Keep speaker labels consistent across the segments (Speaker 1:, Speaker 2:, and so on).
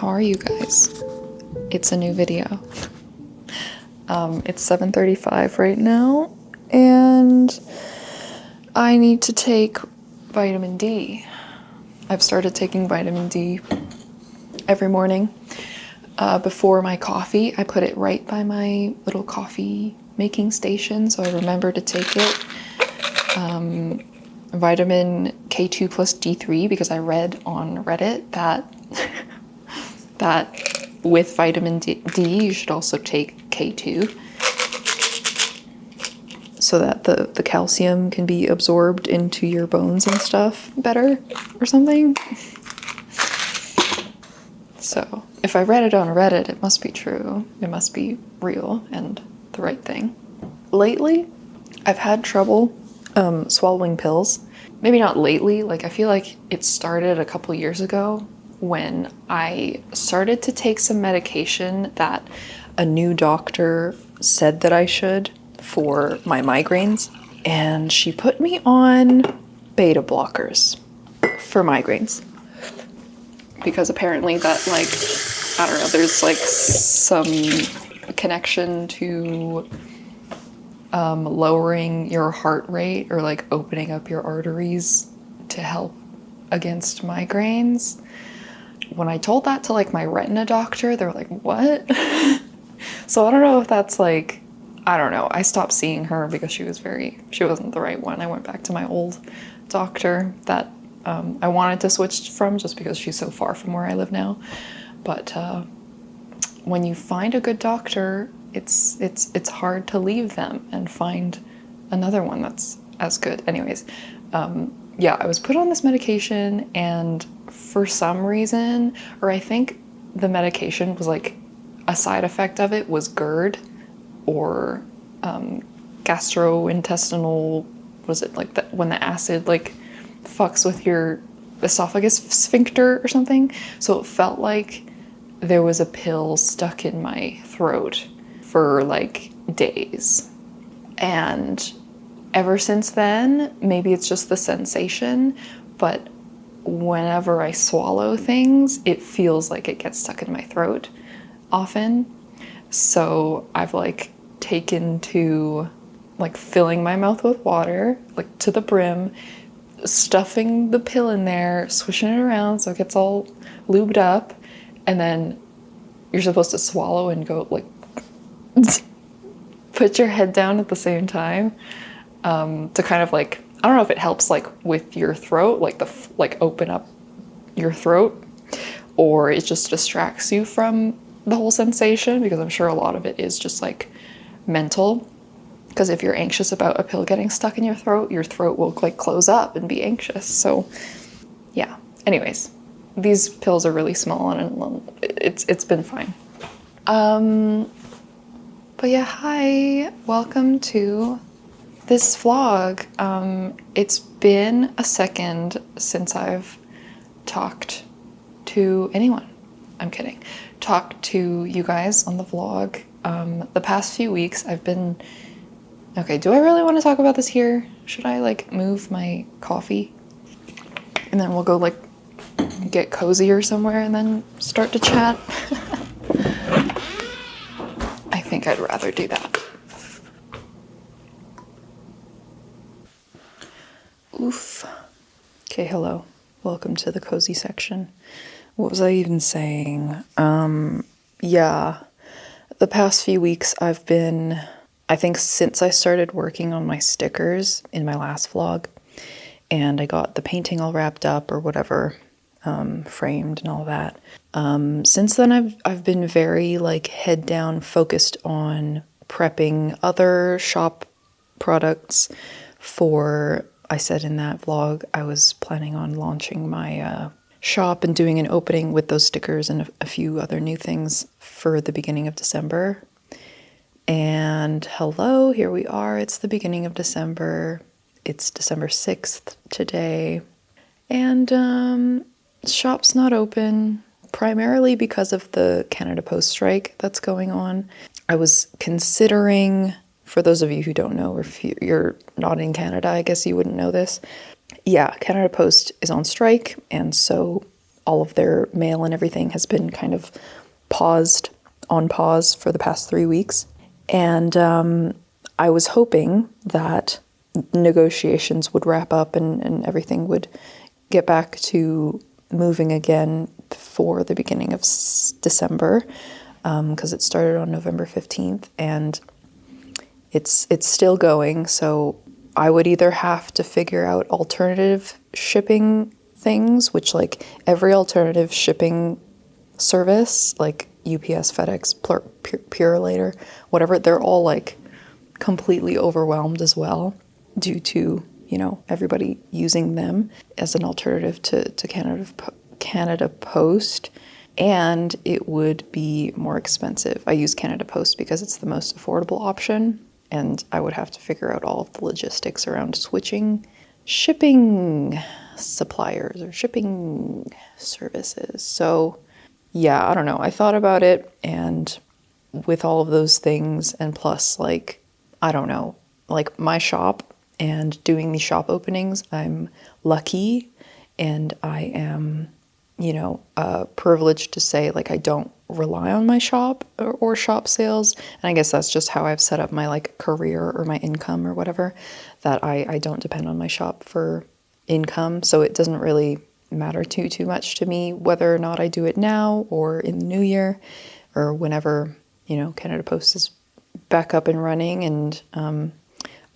Speaker 1: How are you guys? It's a new video. It's 7:35 right now, and I need to take vitamin D. I've started taking vitamin D every morning. Before my coffee, I put it right by my little coffee making station, so I remember to take it. Vitamin K2 plus D3, because I read on Reddit that that with vitamin D, you should also take K2 so that the calcium can be absorbed into your bones and stuff better or something. So if I read it on Reddit, it must be true. It must be real and the right thing. Lately, I've had trouble swallowing pills. Maybe not lately, like I feel like it started a couple years ago when I started to take some medication that a new doctor said that I should for my migraines. And she put me on beta blockers for migraines. Because apparently that, like, I don't know, there's like some connection to lowering your heart rate or like opening up your arteries to help against migraines. When I told that to like my retina doctor, they were like, what? So I don't know if that's like, I don't know. I stopped seeing her because she wasn't the right one. I went back to my old doctor that I wanted to switch from just because she's so far from where I live now. But when you find a good doctor, it's hard to leave them and find another one that's as good. Anyways, yeah, I was put on this medication, and for some reason, or I think the medication was like a side effect of it was GERD or gastrointestinal, was it like that when the acid like fucks with your esophagus sphincter or something? So it felt like there was a pill stuck in my throat for like days. And ever since then, maybe it's just the sensation, but whenever I swallow things, it feels like it gets stuck in my throat often. So I've like taken to like filling my mouth with water, like to the brim, stuffing the pill in there, swishing it around so it gets all lubed up, and then you're supposed to swallow and go like put your head down at the same time to kind of like, I don't know if it helps like with your throat, like like open up your throat, or it just distracts you from the whole sensation, because I'm sure a lot of it is just like mental. Because if you're anxious about a pill getting stuck in your throat will like close up and be anxious. So yeah, anyways, these pills are really small and it's been fine. But yeah, hi, welcome to this vlog. It's been a second since I've talked to anyone. I'm kidding. Talked to you guys on the vlog. The past few weeks I've been... Okay, do I really want to talk about this here? Should I like move my coffee? And then we'll go like get cozier somewhere and then start to chat? I think I'd rather do that. Oof. Okay, hello. Welcome to the cozy section. What was I even saying? Yeah, the past few weeks I've been... I think since I started working on my stickers in my last vlog, and I got the painting all wrapped up or whatever, framed and all that. Since then I've been very like head down focused on prepping other shop products for, I said in that vlog, I was planning on launching my shop and doing an opening with those stickers and a few other new things for the beginning of December. And hello, here we are. It's the beginning of December. It's December 6th today. And shop's not open, primarily because of the Canada Post strike that's going on. I was considering, for those of you who don't know, or if you're not in Canada, I guess you wouldn't know this. Yeah, Canada Post is on strike, and so all of their mail and everything has been kind of on pause for the past 3 weeks. And I was hoping that negotiations would wrap up and everything would get back to moving again for the beginning of December, because it started on November 15th and it's still going. So I would either have to figure out alternative shipping things, which like every alternative shipping service, like UPS, FedEx, Purolator, whatever, they're all like completely overwhelmed as well due to, you know, everybody using them as an alternative to Canada Post. And it would be more expensive. I use Canada Post because it's the most affordable option, and I would have to figure out all of the logistics around switching shipping suppliers or shipping services. So yeah, I don't know. I thought about it, and with all of those things, and plus, like, I don't know, like my shop and doing these shop openings, I'm lucky and I am, you know, privileged to say, like, I don't rely on my shop or shop sales. And I guess that's just how I've set up my like career or my income or whatever, that I don't depend on my shop for income. So it doesn't really matter too much to me whether or not I do it now or in the new year or whenever, you know, Canada Post is back up and running and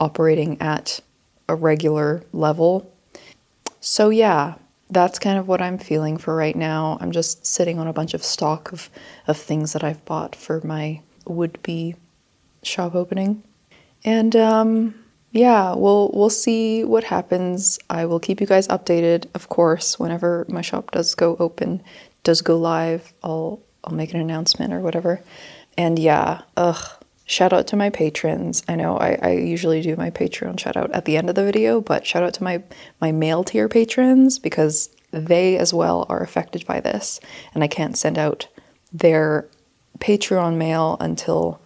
Speaker 1: operating at a regular level. So yeah, that's kind of what I'm feeling for right now. I'm just sitting on a bunch of stock of things that I've bought for my would-be shop opening. And yeah, we'll see what happens. I will keep you guys updated, of course, whenever my shop does go live. I'll make an announcement or whatever. And yeah, shout out to my patrons. I know I usually do my Patreon shout out at the end of the video, but shout out to my mail tier patrons, because they as well are affected by this, and I can't send out their Patreon mail until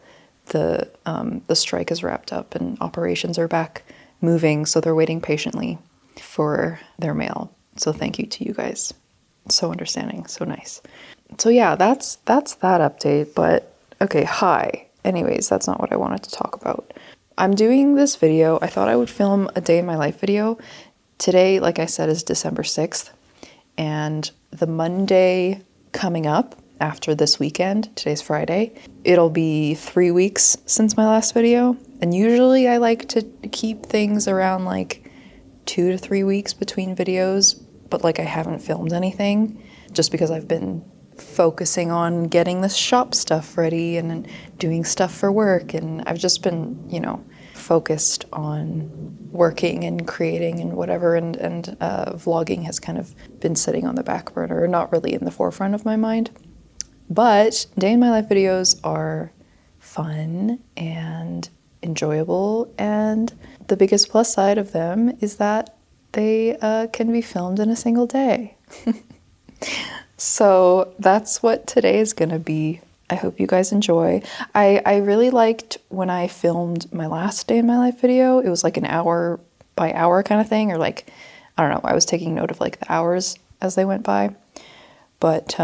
Speaker 1: the strike is wrapped up and operations are back moving, so they're waiting patiently for their mail. So thank you to you guys. So understanding, so nice. So yeah, that's that update. But okay, hi. Anyways, that's not what I wanted to talk about. I'm doing this video. I thought I would film a day in my life video. Today, like I said, is December 6th, and the Monday coming up after this weekend, today's Friday, it'll be 3 weeks since my last video. And usually I like to keep things around like 2 to 3 weeks between videos, but like I haven't filmed anything just because I've been focusing on getting this shop stuff ready and doing stuff for work. And I've just been, you know, focused on working and creating and whatever. And vlogging has kind of been sitting on the back burner, not really in the forefront of my mind. But day in my life videos are fun and enjoyable, and the biggest plus side of them is that they can be filmed in a single day. So that's what today is gonna be. I hope you guys enjoy. I really liked when I filmed my last day in my life video. It was like an hour by hour kind of thing, or like, I don't know, I was taking note of like the hours as they went by. But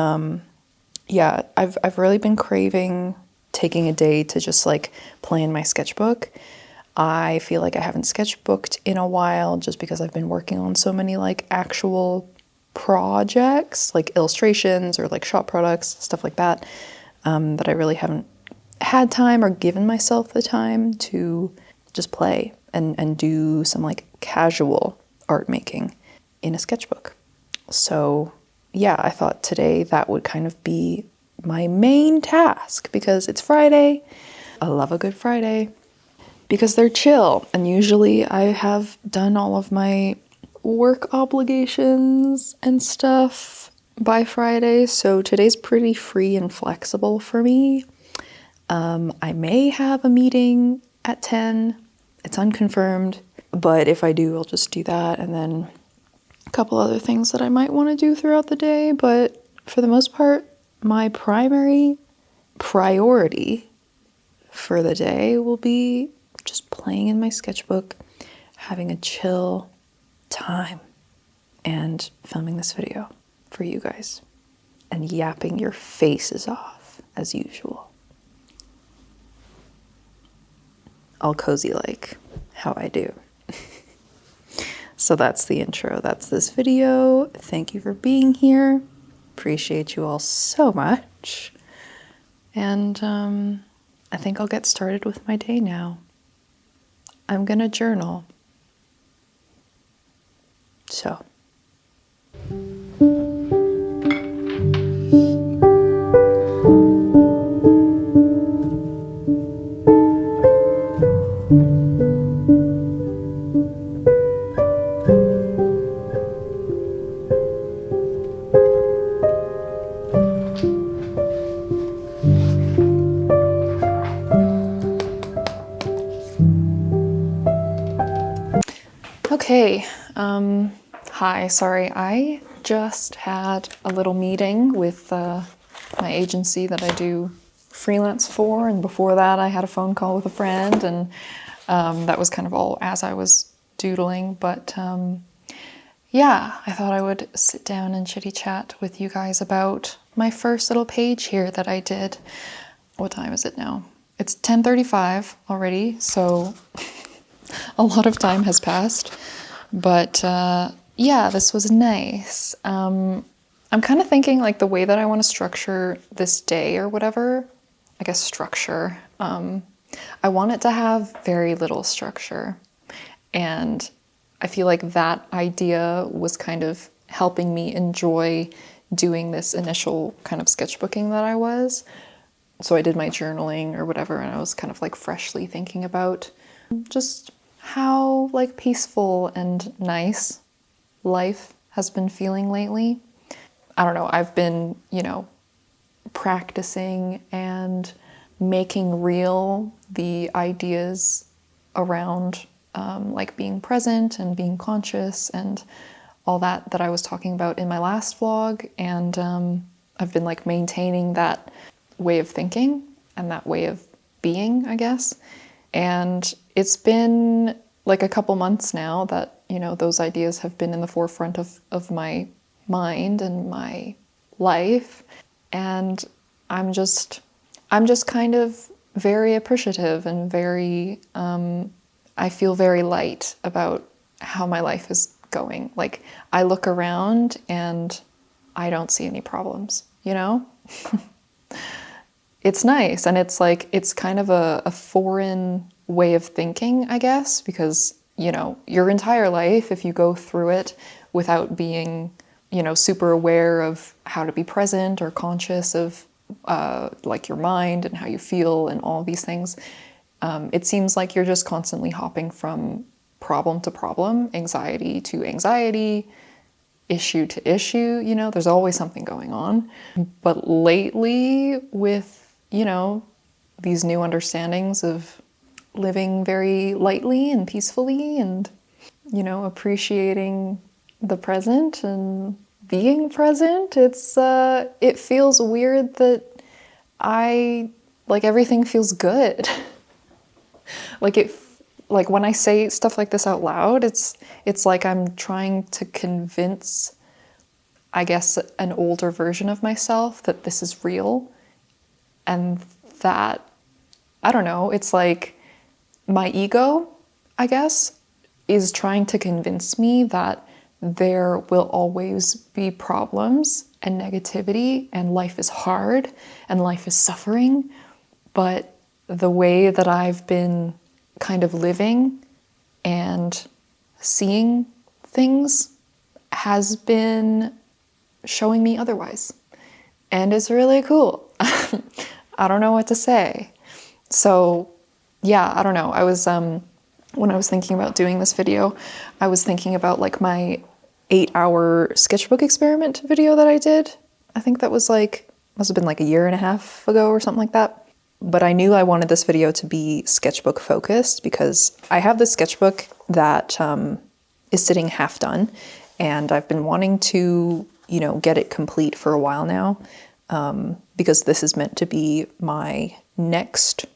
Speaker 1: yeah, I've really been craving taking a day to just like play in my sketchbook. I feel like I haven't sketchbooked in a while just because I've been working on so many like actual projects, like illustrations or like shop products, stuff like that, that I really haven't had time or given myself the time to just play and do some like casual art making in a sketchbook. So yeah, I thought today that would kind of be my main task because it's Friday. I love a good Friday because they're chill. And usually I have done all of my work obligations and stuff by Friday. So today's pretty free and flexible for me. I may have a meeting at 10. It's unconfirmed. But if I do, I'll just do that. And then a couple other things that I might want to do throughout the day, but for the most part, my primary priority for the day will be just playing in my sketchbook, having a chill time, and filming this video. for you guys and yapping your faces off as usual. All cozy like how I do. So that's the intro. That's this video. Thank you for being here. Appreciate you all so much. And I think I'll get started with my day now. I'm gonna journal. So. Okay, hi, sorry, I just had a little meeting with my agency that I do freelance for, and before that I had a phone call with a friend, and that was kind of all as I was doodling, but yeah, I thought I would sit down and chitty chat with you guys about my first little page here that I did. What time is it now? It's 10:35 already, so a lot of time has passed, but yeah, this was nice. I'm kind of thinking like the way that I want to structure this day or whatever, I guess structure, I want it to have very little structure, and I feel like that idea was kind of helping me enjoy doing this initial kind of sketchbooking that I was. So I did my journaling or whatever, and I was kind of like freshly thinking about just how like peaceful and nice life has been feeling lately. I don't know, I've been, practicing and making real the ideas around like being present and being conscious and all that I was talking about in my last vlog. And I've been like maintaining that way of thinking and that way of being, I guess. And it's been like a couple months now that, those ideas have been in the forefront of my mind and my life. And I'm just kind of very appreciative and very, I feel very light about how my life is going. Like, I look around and I don't see any problems, It's nice, and it's like, it's kind of a foreign way of thinking, I guess, because, your entire life, if you go through it without being, super aware of how to be present or conscious of like your mind and how you feel and all these things, it seems like you're just constantly hopping from problem to problem, anxiety to anxiety, issue to issue, there's always something going on. But lately, with, these new understandings of living very lightly and peacefully and, appreciating the present and being present, it feels weird that everything feels good. Like when I say stuff like this out loud, it's like I'm trying to convince, I guess, an older version of myself that this is real. And that, I don't know, it's like my ego, I guess, is trying to convince me that there will always be problems and negativity and life is hard and life is suffering. But the way that I've been kind of living and seeing things has been showing me otherwise. And it's really cool. I don't know what to say. So yeah, I don't know. I was, when I was thinking about doing this video, I was thinking about like my 8-hour sketchbook experiment video that I did. I think that was like, must have been like a year and a half ago or something like that. But I knew I wanted this video to be sketchbook focused because I have this sketchbook that is sitting half done, and I've been wanting to, get it complete for a while now, because this is meant to be my next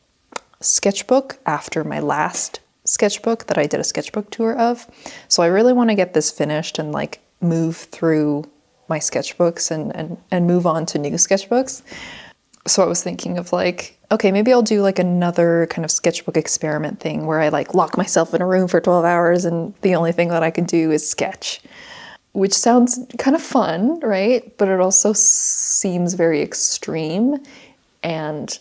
Speaker 1: sketchbook after my last sketchbook that I did a sketchbook tour of. So I really want to get this finished and like move through my sketchbooks and move on to new sketchbooks. So I was thinking of like, okay, maybe I'll do like another kind of sketchbook experiment thing where I like lock myself in a room for 12 hours and the only thing that I can do is sketch, which sounds kind of fun, right? But it also seems very extreme. And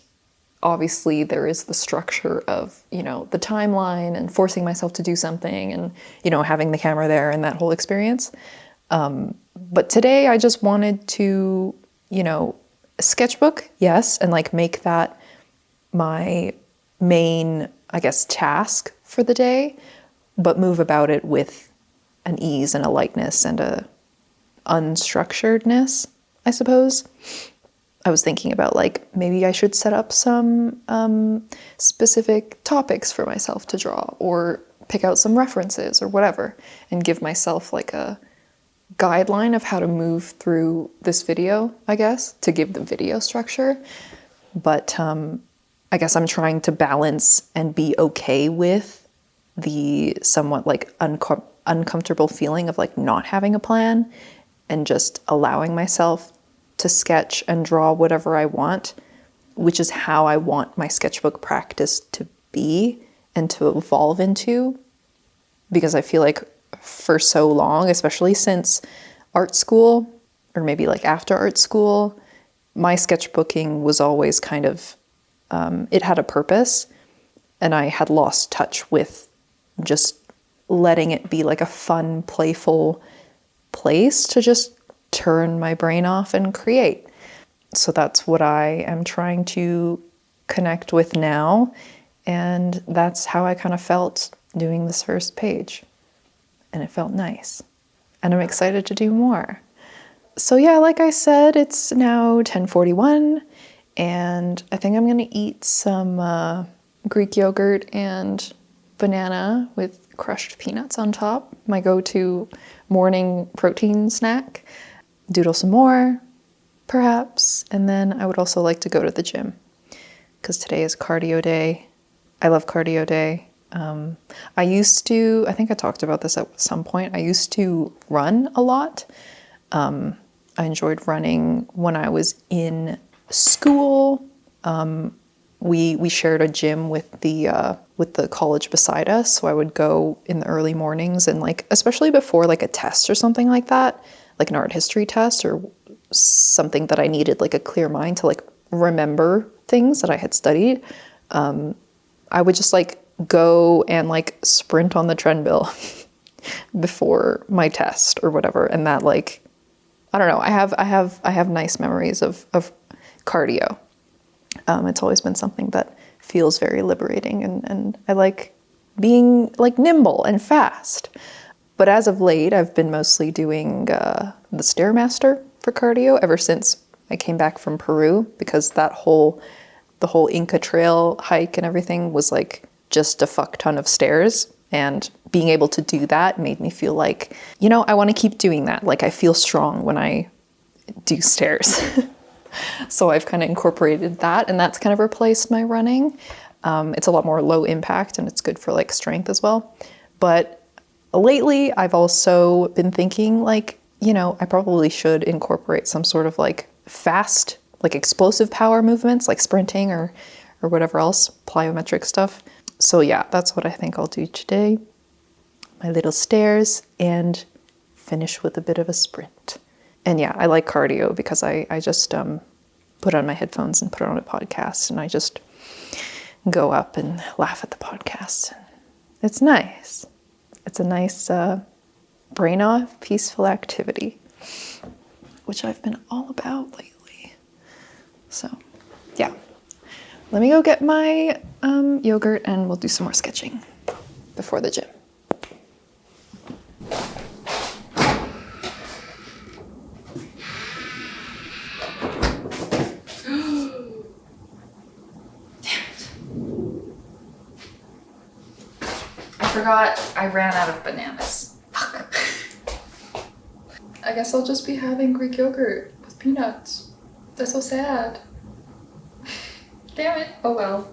Speaker 1: obviously there is the structure of, you know, the timeline and forcing myself to do something and, you know, having the camera there and that whole experience. But today I just wanted to, you know, sketchbook, yes, and like make that my main, I guess, task for the day, but move about it with an ease and a lightness and a unstructuredness, I suppose. I was thinking about like maybe I should set up some specific topics for myself to draw or pick out some references or whatever and give myself like a guideline of how to move through this video, I guess, to give the video structure. But I guess I'm trying to balance and be okay with the somewhat like uncomfortable feeling of like not having a plan and just allowing myself to sketch and draw whatever I want, which is how I want my sketchbook practice to be and to evolve into. Because I feel like for so long, especially since art school, or maybe like after art school, my sketchbooking was always kind of, it had a purpose, and I had lost touch with just letting it be like a fun, playful place to just turn my brain off and create. So that's what I am trying to connect with now, and that's how I kind of felt doing this first page. And it felt nice. And I'm excited to do more. So yeah, like I said, it's now 10:41, and I think I'm gonna eat some Greek yogurt and banana with crushed peanuts on top, my go-to morning protein snack. Doodle some more, perhaps, and then I would also like to go to the gym, because today is cardio day. I love cardio day. I think I talked about this at some point, I used to run a lot. I enjoyed running when I was in school. We shared a gym with the college beside us, so I would go in the early mornings and like, especially before like a test or something like that, like an art history test or something that I needed like a clear mind to like remember things that I had studied. I would just like go and like sprint on the treadmill before my test or whatever. And that like, I don't know, I have nice memories of cardio. It's always been something that feels very liberating, and I like being like nimble and fast. But as of late, I've been mostly doing the Stairmaster for cardio ever since I came back from Peru, because the whole Inca Trail hike and everything was like just a fuck ton of stairs, and being able to do that made me feel like, you know, I want to keep doing that. Like I feel strong when I do stairs. So I've kind of incorporated that, and that's kind of replaced my running. It's a lot more low impact, and it's good for like strength as well. But lately I've also been thinking like, you know, I probably should incorporate some sort of like fast, like explosive power movements, like sprinting or whatever else, plyometric stuff. So yeah, that's what I think I'll do today. My little stairs, and finish with a bit of a sprint. And yeah, I like cardio because I just put on my headphones and put on a podcast, and I just go up and laugh at the podcast. It's nice. It's a nice brain off, peaceful activity, which I've been all about lately. So yeah, let me go get my yogurt, and we'll do some more sketching before the gym. I forgot I ran out of bananas. Fuck. I guess I'll just be having Greek yogurt with peanuts. That's so sad. Damn it. Oh well.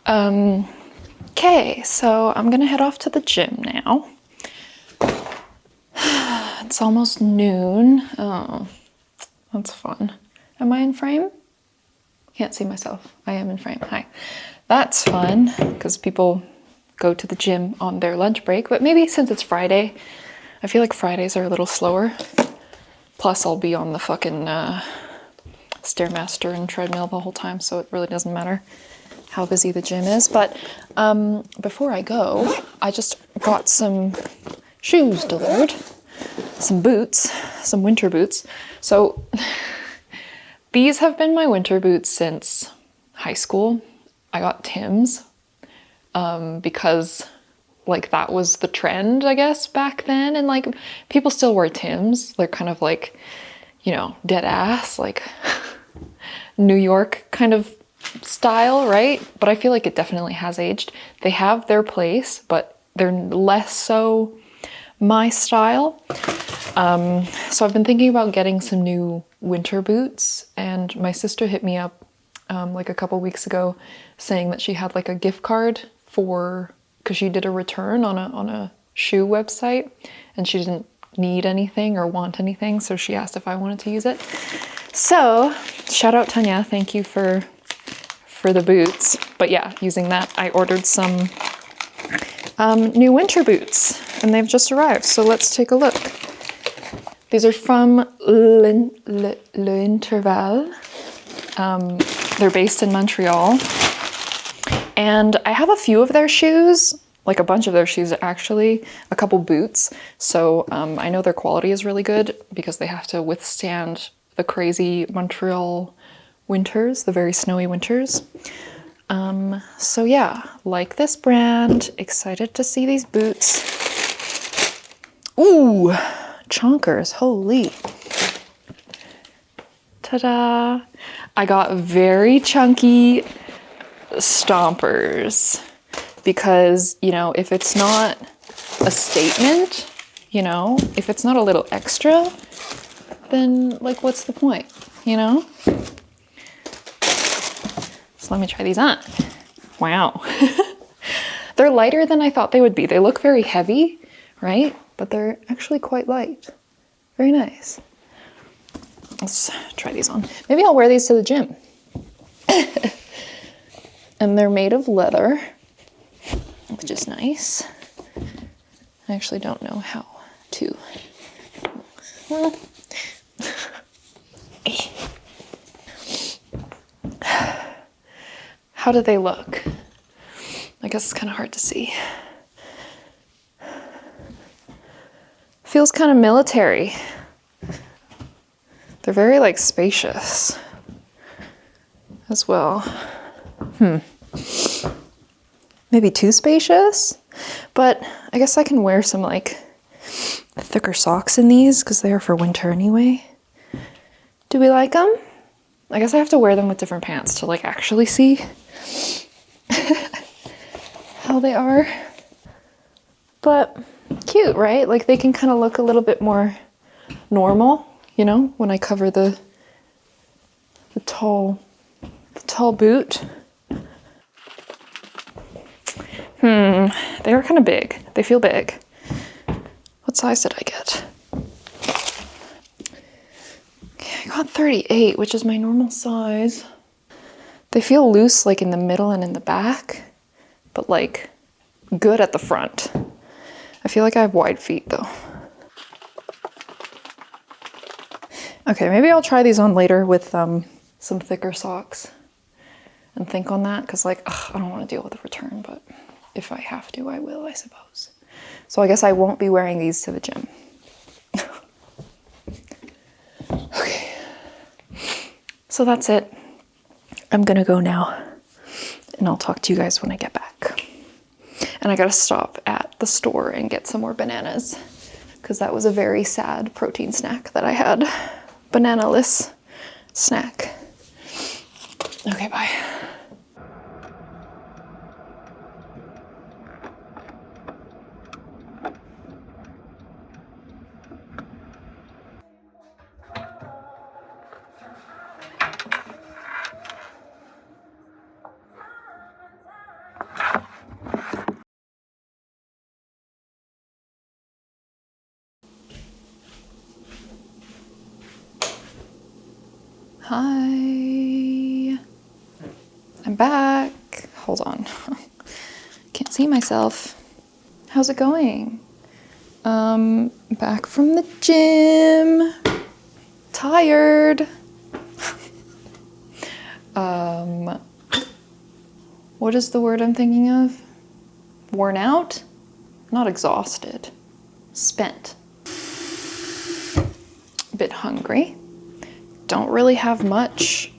Speaker 1: Okay, so I'm gonna head off to the gym now. It's almost noon. Oh, that's fun. Am I in frame? Can't see myself. I am in frame. Hi. That's fun, because people go to the gym on their lunch break, but maybe since it's Friday, I feel like Fridays are a little slower. Plus, I'll be on the fucking Stairmaster and treadmill the whole time, so it really doesn't matter how busy the gym is. But before I go, I just got some shoes delivered, some boots, some winter boots. So these have been my winter boots since high school. I got Tim's because like that was the trend, I guess, back then. And like people still wear Tim's. They're kind of like, you know, dead ass, like New York kind of style, right? But I feel like it definitely has aged. They have their place, but they're less so my style. So I've been thinking about getting some new winter boots, and my sister hit me up like a couple weeks ago saying that she had like a gift card for, because she did a return on a shoe website and she didn't need anything or want anything, so she asked if I wanted to use it. So shout out Tanya, thank you for the boots. But yeah, using that, I ordered some new winter boots and they've just arrived. So let's take a look. These are from L'Intervalle. They're based in Montreal. And I have a few of their shoes, like a bunch of their shoes actually, a couple boots. So I know their quality is really good because they have to withstand the crazy Montreal winters, the very snowy winters. So yeah, like this brand, excited to see these boots. Ooh, chonkers, holy. Ta-da! I got very chunky stompers because, you know, if it's not a statement, you know, if it's not a little extra, then like what's the point, you know? So let me try these on. Wow. They're lighter than I thought they would be. They look very heavy, right? But they're actually quite light. Very nice. Let's try these on. Maybe I'll wear these to the gym. And they're made of leather, which is nice. I actually don't know how to. Well. How do they look? I guess it's kind of hard to see. Feels kind of military. They're very like spacious as well. Maybe too spacious, but I guess I can wear some like thicker socks in these because they are for winter anyway. Do we like them? I guess I have to wear them with different pants to like actually see how they are. But cute, right? Like they can kind of look a little bit more normal, you know, when I cover the tall boot. They are kind of big. They feel big. What size did I get? Okay, I got 38, which is my normal size. They feel loose like in the middle and in the back, but like good at the front. I feel like I have wide feet though. Okay, maybe I'll try these on later with some thicker socks and think on that, because like, I don't want to deal with the return, but if I have to, I will, I suppose. So I guess I won't be wearing these to the gym. Okay. So that's it. I'm gonna go now and I'll talk to you guys when I get back. And I gotta stop at the store and get some more bananas because that was a very sad protein snack that I had. Banana-less snack. Okay, bye. Hi. I'm back. Hold on. Can't see myself. How's it going? Back from the gym. Tired. What is the word I'm thinking of? Worn out? Not exhausted. Spent. A bit hungry. Don't really have much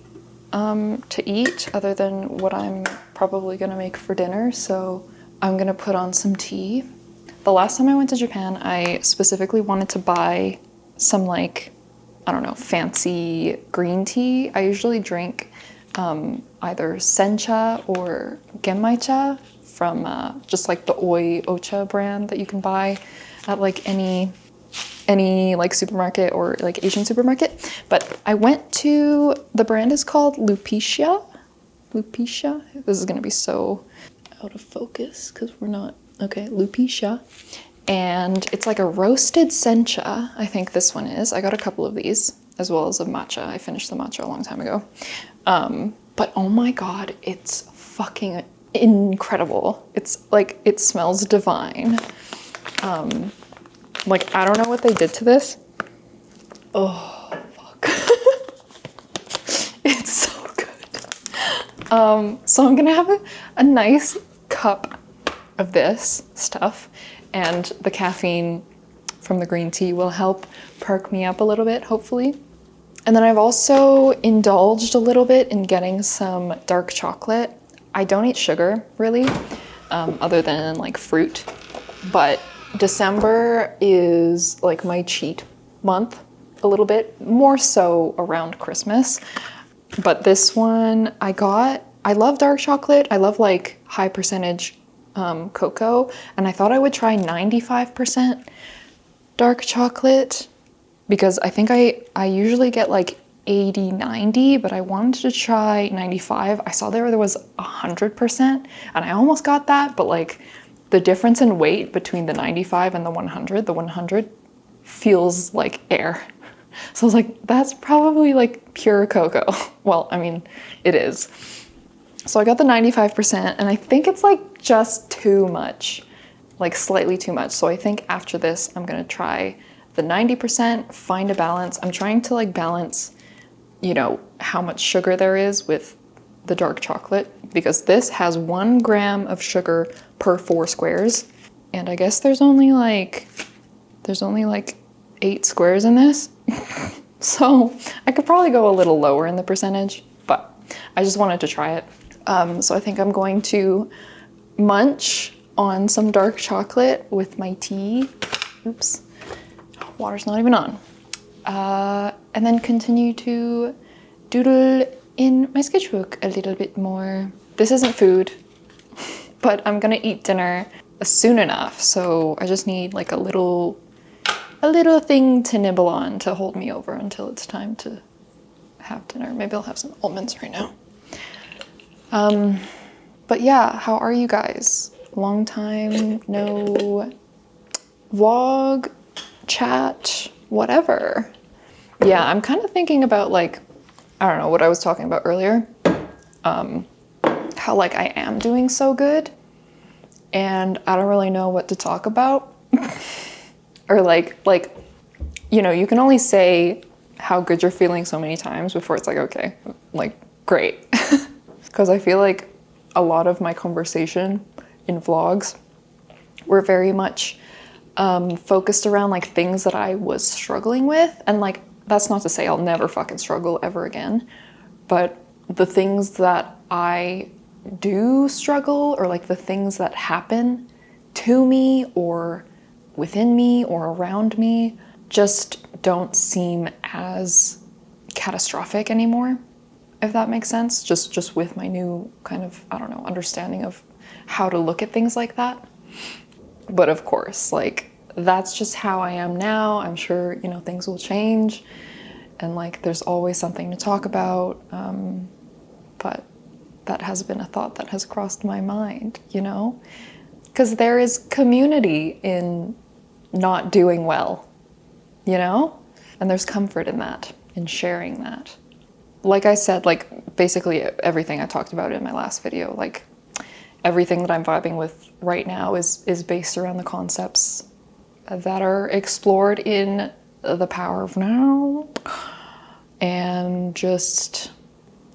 Speaker 1: to eat other than what I'm probably gonna make for dinner, so I'm gonna put on some tea. The last time I went to Japan, I specifically wanted to buy some, like, I don't know, fancy green tea. I usually drink either sencha or genmaicha from just like the oi ocha brand that you can buy at like any like supermarket or like Asian supermarket. But I went to, the brand is called Lupicia. This is gonna be so out of focus because we're not, okay, Lupicia. And it's like a roasted sencha, I think this one is. I got a couple of these, as well as a matcha. I finished the matcha a long time ago. But oh my God, it's fucking incredible. It's like, it smells divine. Like, I don't know what they did to this. Oh, fuck. It's so good. So I'm gonna have a nice cup of this stuff, and the caffeine from the green tea will help perk me up a little bit, hopefully. And then I've also indulged a little bit in getting some dark chocolate. I don't eat sugar, really, other than like fruit, but December is like my cheat month a little bit, more so around Christmas. But this one I love dark chocolate. I love like high percentage cocoa, and I thought I would try 95% dark chocolate because I think I usually get like 80, 90, but I wanted to try 95. I saw there was 100%, and I almost got that, but like the difference in weight between the 95 and the 100 feels like air. So I was like, that's probably like pure cocoa. Well, I mean, it is. So I got the 95%, and I think it's like just too much, like slightly too much. So I think after this, I'm gonna try the 90%, find a balance. I'm trying to like balance, you know, how much sugar there is with the dark chocolate, because this has 1 gram of sugar per 4 squares. And I guess there's only like 8 squares in this. So I could probably go a little lower in the percentage, but I just wanted to try it. So I think I'm going to munch on some dark chocolate with my tea. Oops, water's not even on. And then continue to doodle in my sketchbook a little bit more. This isn't food, but I'm gonna eat dinner soon enough, so I just need like a little thing to nibble on to hold me over until it's time to have dinner. Maybe I'll have some almonds right now. But yeah, how are you guys? Long time no vlog, chat, whatever. Yeah, I'm kind of thinking about like, I don't know, what I was talking about earlier. How like I am doing so good and I don't really know what to talk about. Or like, you know, you can only say how good you're feeling so many times before it's like, okay, like, great. Because I feel like a lot of my conversation in vlogs were very much focused around like things that I was struggling with. And like, that's not to say I'll never fucking struggle ever again, but the things that I do struggle, or like the things that happen to me or within me or around me, just don't seem as catastrophic anymore, if that makes sense. Just with my new kind of, I don't know, understanding of how to look at things like that. But of course, like, that's just how I am now. I'm sure, you know, things will change, and like there's always something to talk about, but that has been a thought that has crossed my mind, you know, because there is community in not doing well, you know, and there's comfort in that, in sharing that. like I said, like basically everything I talked about in my last video, like everything that I'm vibing with right now is based around the concepts that are explored in The Power of Now. And just,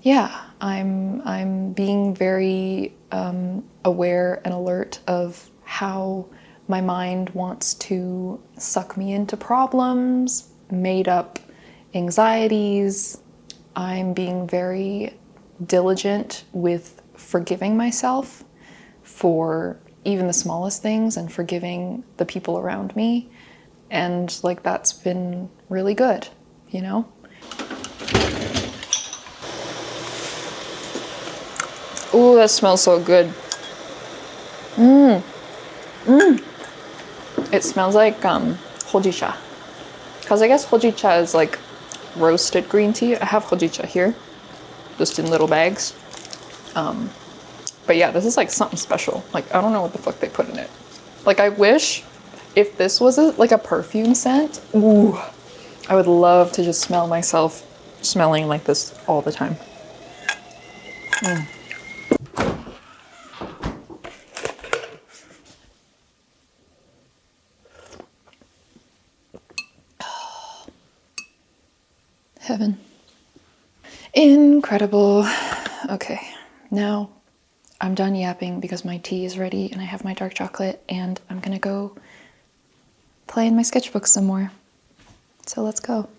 Speaker 1: yeah, I'm being very aware and alert of how my mind wants to suck me into problems, made up anxieties. I'm being very diligent with forgiving myself for even the smallest things and forgiving the people around me. And like that's been really good, you know? Ooh, that smells so good. It smells like hojicha. Because I guess hojicha is like roasted green tea. I have hojicha here, just in little bags. But yeah, this is like something special. Like, I don't know what the fuck they put in it. Like, I wish if this was like a perfume scent, ooh, I would love to just smell myself smelling like this all the time. Heaven. Incredible. Okay, now I'm done yapping because my tea is ready and I have my dark chocolate and I'm gonna go play in my sketchbook some more. So let's go.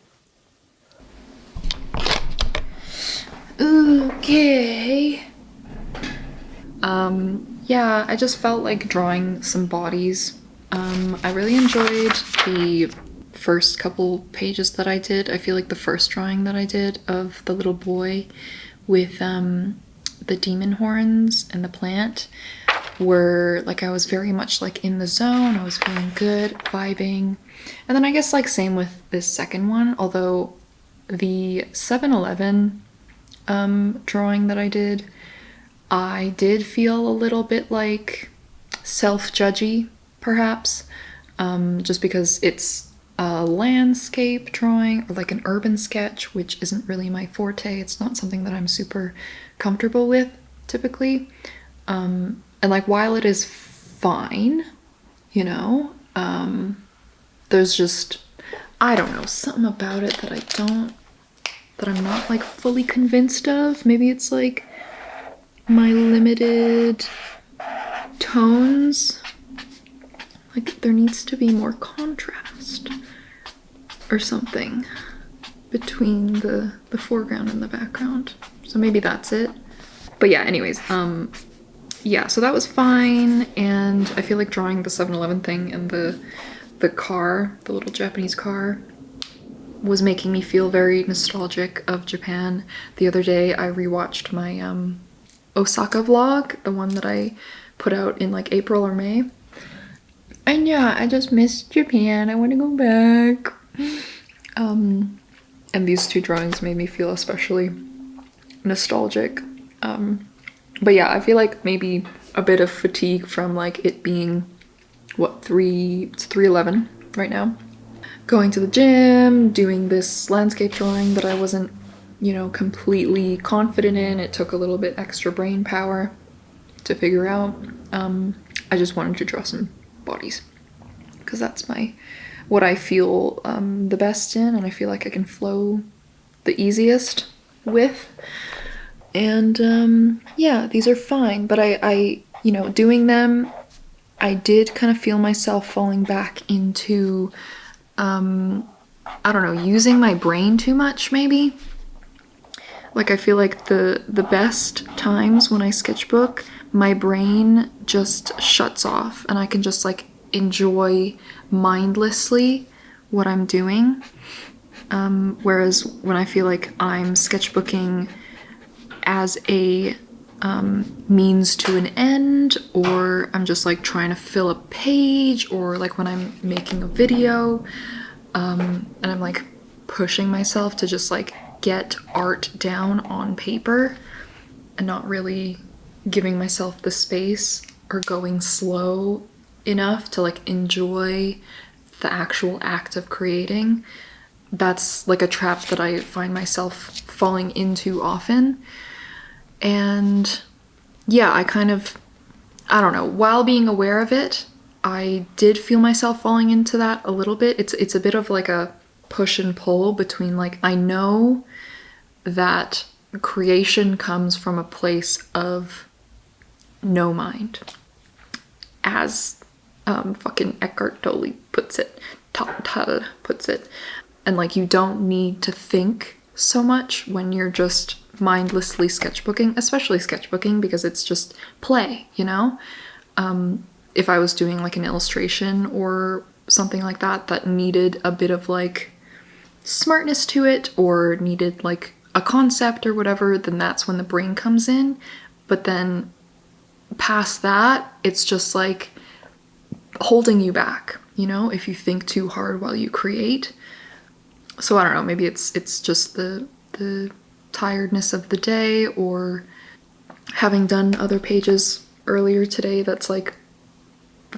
Speaker 1: Okay. Yeah, I just felt like drawing some bodies. I really enjoyed the first couple pages that I did. I feel like the first drawing that I did of the little boy with the demon horns and the plant were like, I was very much like in the zone. I was feeling good, vibing. And then I guess like same with this second one, although the 7-Eleven drawing that I did feel a little bit like self-judgy, perhaps, just because it's a landscape drawing or like an urban sketch, which isn't really my forte. It's not something that I'm super comfortable with typically. And like, while it is fine, you know, there's just, I don't know, something about it that I'm not like fully convinced of. Maybe it's like my limited tones. Like there needs to be more contrast or something between the foreground and the background. So maybe that's it. But yeah, anyways, yeah, so that was fine. And I feel like drawing the 7-Eleven thing and the car, the little Japanese car, was making me feel very nostalgic of Japan. The other day I rewatched my Osaka vlog, the one that I put out in like April or May. And yeah, I just miss Japan. I want to go back. And these two drawings made me feel especially nostalgic. But yeah, I feel like maybe a bit of fatigue from like it being, what, it's 3:11 right now. Going to the gym, doing this landscape drawing that I wasn't, you know, completely confident in. It took a little bit extra brain power to figure out. I just wanted to draw some bodies because that's what I feel the best in, and I feel like I can flow the easiest with. And yeah, these are fine, but I you know, doing them, I did kind of feel myself falling back into I don't know, using my brain too much, maybe. Like, I feel like the best times when I sketchbook, my brain just shuts off and I can just like enjoy mindlessly what I'm doing. Whereas when I feel like I'm sketchbooking as a means to an end, or I'm just like trying to fill a page, or like when I'm making a video, and I'm like pushing myself to just like get art down on paper and not really giving myself the space or going slow enough to like enjoy the actual act of creating. That's like a trap that I find myself falling into often. And yeah, I don't know, while being aware of it, I did feel myself falling into that a little bit. It's a bit of like a push and pull between, like, I know that creation comes from a place of no mind, as fucking Eckhart Tolle puts it, and like, you don't need to think so much when you're just mindlessly sketchbooking, especially sketchbooking, because it's just play, you know? If I was doing like an illustration or something like that that needed a bit of like smartness to it, or needed like a concept or whatever, then that's when the brain comes in. But then past that, it's just like holding you back, you know, if you think too hard while you create. So I don't know, maybe it's just the tiredness of the day, or having done other pages earlier today that's like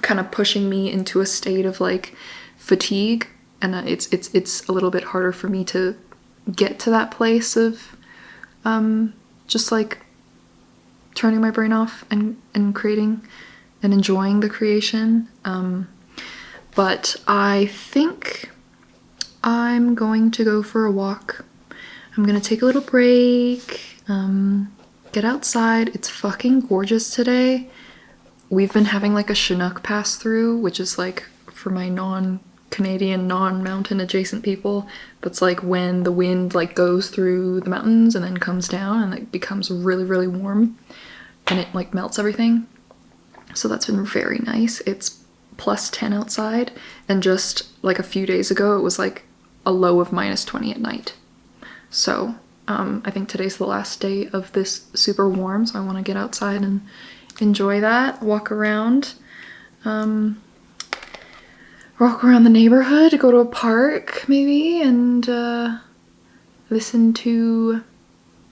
Speaker 1: kind of pushing me into a state of like fatigue, and it's a little bit harder for me to get to that place of just like turning my brain off and creating and enjoying the creation. But I think I'm going to go for a walk. I'm gonna take a little break, get outside. It's fucking gorgeous today. We've been having like a Chinook pass through, which is like, for my non-Canadian, non-mountain adjacent people, that's like when the wind like goes through the mountains and then comes down and it becomes really, really warm and it like melts everything. So that's been very nice. It's +10 outside, and just like a few days ago it was like a low of -20 at night. So I think today's the last day of this super warm, so I want to get outside and enjoy that, walk around the neighborhood, go to a park maybe, and listen to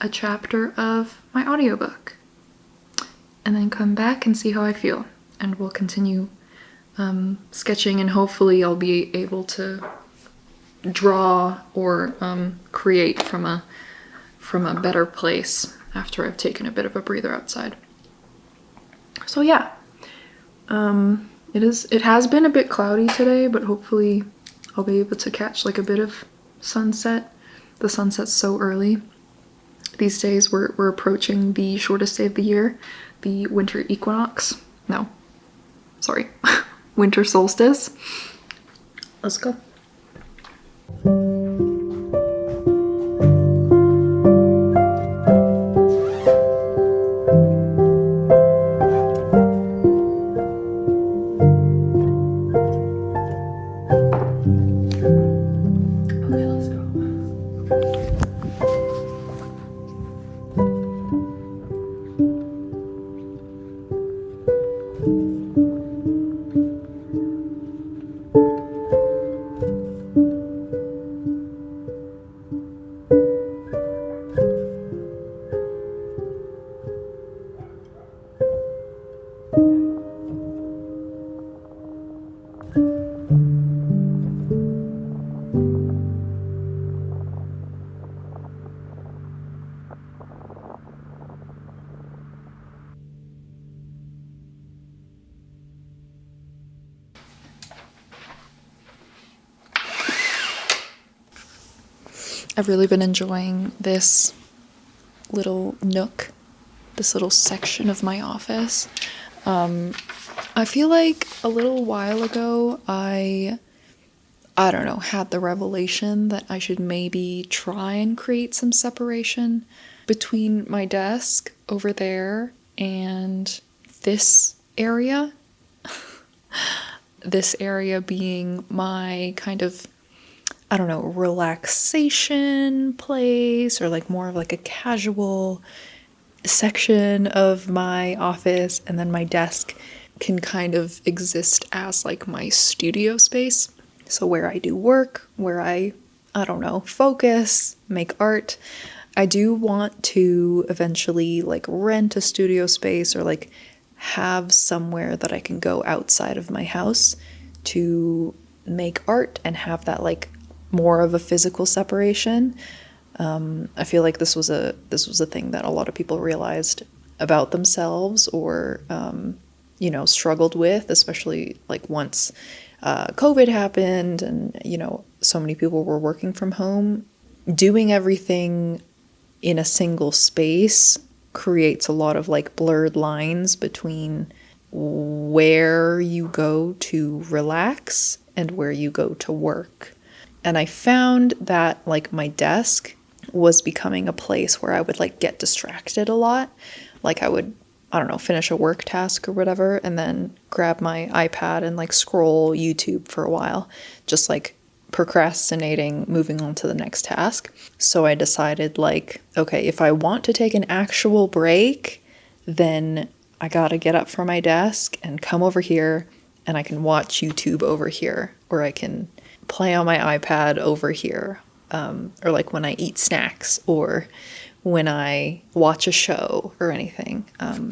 Speaker 1: a chapter of my audiobook, and then come back and see how I feel, and we'll continue sketching, and hopefully I'll be able to draw or create from a better place after I've taken a bit of a breather outside. So yeah, it has been a bit cloudy today, but hopefully I'll be able to catch like a bit of sunset. The sunset's so early these days. We're approaching the shortest day of the year, the winter equinox. No, sorry, winter solstice. Let's go. I've really been enjoying this little nook, this little section of my office. I feel like a little while ago I don't know, had the revelation that I should maybe try and create some separation between my desk over there and this area. This area being my kind of, I don't know, relaxation place, or like more of like a casual section of my office, and then my desk can kind of exist as like my studio space. So where I do work, where I don't know, focus, make art. I do want to eventually like rent a studio space, or like have somewhere that I can go outside of my house to make art and have that like more of a physical separation. I feel like this was a thing that a lot of people realized about themselves, or struggled with, especially like once COVID happened, and so many people were working from home. Doing everything in a single space creates a lot of like blurred lines between where you go to relax and where you go to work. And I found that like my desk was becoming a place where I would like get distracted a lot. Like I would, I don't know, finish a work task or whatever, and then grab my iPad and like scroll YouTube for a while, just like procrastinating, moving on to the next task. So I decided like, okay, if I want to take an actual break, then I gotta get up from my desk and come over here, and I can watch YouTube over here, or I can play on my iPad over here, or like when I eat snacks, or when I watch a show or anything.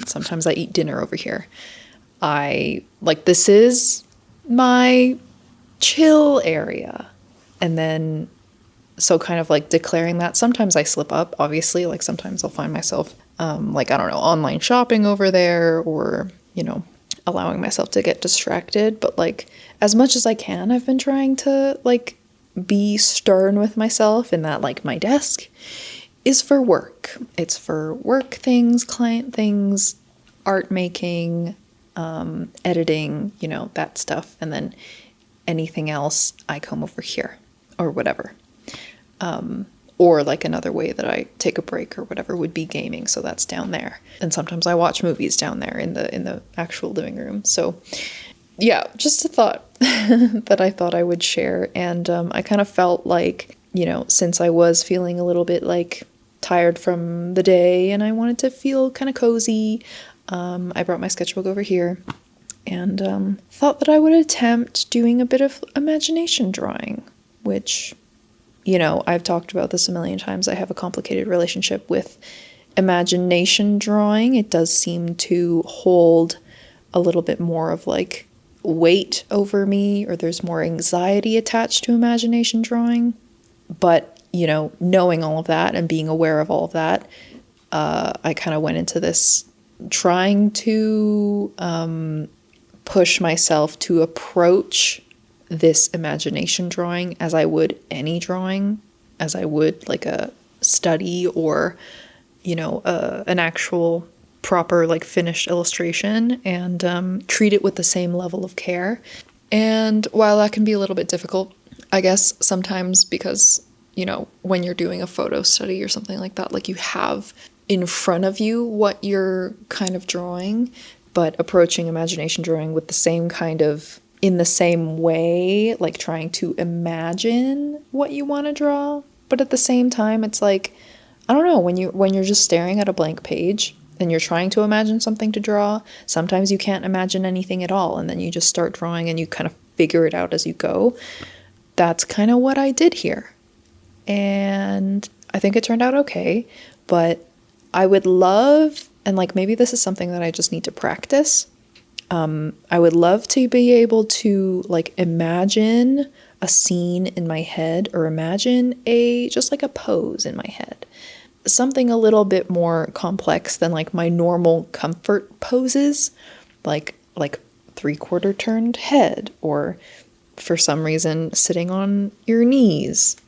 Speaker 1: Sometimes I eat dinner over here. This is my chill area. And then, so kind of like declaring that, sometimes I slip up, obviously, like sometimes I'll find myself, I don't know, online shopping over there, or, allowing myself to get distracted. But like, as much as I can, I've been trying to like be stern with myself in that like my desk is for work. It's for work things, client things, art making, editing, that stuff. And then anything else, I come over here or whatever. Or like another way that I take a break or whatever would be gaming. So that's down there. And sometimes I watch movies down there in the actual living room. So yeah, just a thought that I thought I would share. And I kind of felt like, since I was feeling a little bit like tired from the day and I wanted to feel kind of cozy, I brought my sketchbook over here and thought that I would attempt doing a bit of imagination drawing, which, I've talked about this a million times. I have a complicated relationship with imagination drawing. It does seem to hold a little bit more of like weight over me, or there's more anxiety attached to imagination drawing. But, knowing all of that and being aware of all of that, I kind of went into this trying to push myself to approach this imagination drawing as I would any drawing, as I would like a study or, an actual proper like finished illustration, and treat it with the same level of care. And while that can be a little bit difficult, I guess sometimes because, when you're doing a photo study or something like that, like you have in front of you what you're kind of drawing, but approaching imagination drawing with the same kind of, in the same way, like trying to imagine what you want to draw. But at the same time, it's like, I don't know, when you're just staring at a blank page and you're trying to imagine something to draw, sometimes you can't imagine anything at all, and then you just start drawing and you kind of figure it out as you go. That's kind of what I did here. And I think it turned out okay, but I would love, and like maybe this is something that I just need to practice, I would love to be able to like imagine a scene in my head, or imagine just like a pose in my head. Something a little bit more complex than like my normal comfort poses, like 3/4 turned head, or for some reason sitting on your knees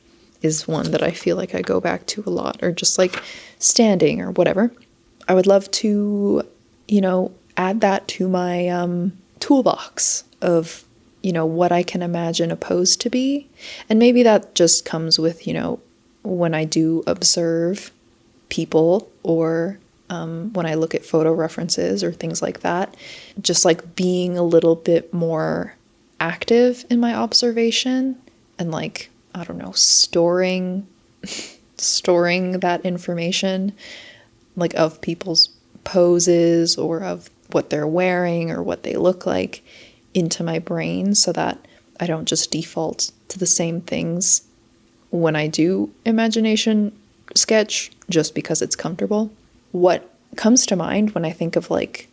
Speaker 1: is one that I feel like I go back to a lot, or just like standing or whatever. I would love to, add that to my toolbox of, what I can imagine a pose to be. And maybe that just comes with, when I do observe people, or when I look at photo references or things like that, just like being a little bit more active in my observation, and like, I don't know, storing that information, like of people's poses or of what they're wearing or what they look like, into my brain, so that I don't just default to the same things when I do imagination sketch just because it's comfortable. What comes to mind when I think of like,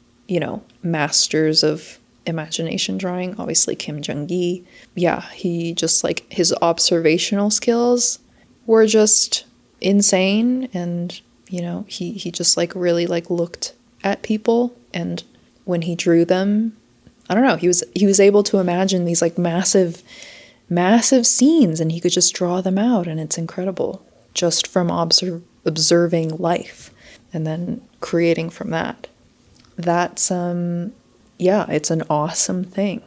Speaker 1: masters of imagination drawing, obviously Kim Jung-gi. Yeah, he just like, his observational skills were just insane, and he just like really like looked at people, and when he drew them, I don't know, he was able to imagine these like massive scenes, and he could just draw them out, and it's incredible just from observing life and then creating from that. That's yeah, it's an awesome thing,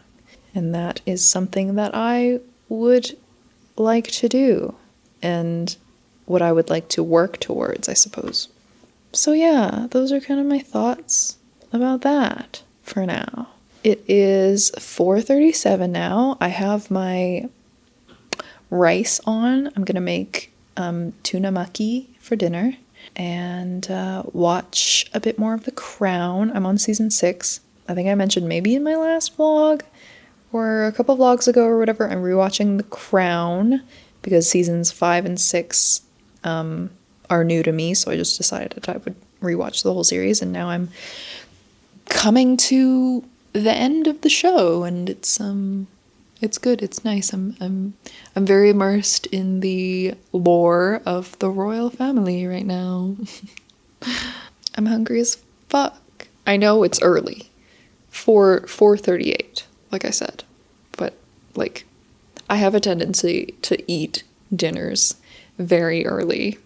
Speaker 1: and that is something that I would like to do, and what I would like to work towards, I suppose. So yeah, those are kind of my thoughts about that for now. It is 4:37 now. I have my rice on. I'm gonna make tuna maki for dinner and watch a bit more of The Crown. I'm on season 6. I think I mentioned maybe in my last vlog or a couple vlogs ago or whatever, I'm rewatching The Crown because seasons 5 and 6 are new to me, so I just decided that I would rewatch the whole series, and now I'm coming to the end of the show, and it's good, it's nice. I'm very immersed in the lore of the royal family right now. I'm hungry as fuck. I know it's early. 4:38, like I said. But like I have a tendency to eat dinners very early,